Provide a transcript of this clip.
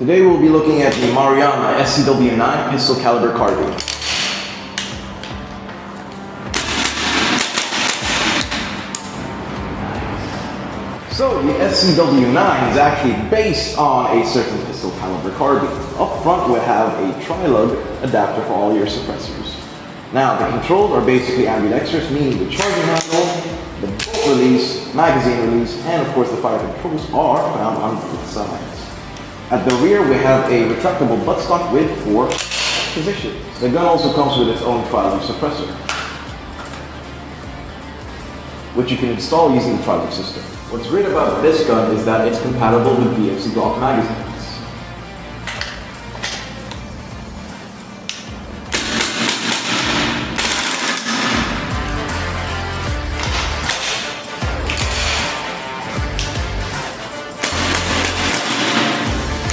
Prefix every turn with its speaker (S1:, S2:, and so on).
S1: Today we'll be looking at the Maruyama SCW-9 pistol caliber carbine. So the SCW-9 is actually based on a certain pistol caliber carbine. Up front we have a tri-lug adapter for all your suppressors. Now the controls are basically ambidextrous, meaning the charging handle, the bolt release, magazine release, and of course the fire controls are found on both sides. At the rear we have a retractable buttstock with 4 positions. The gun also comes with its own tri-lug suppressor, which you can install using the tri-lug system. What's great about this gun is that it's compatible with VFC Glock magazines.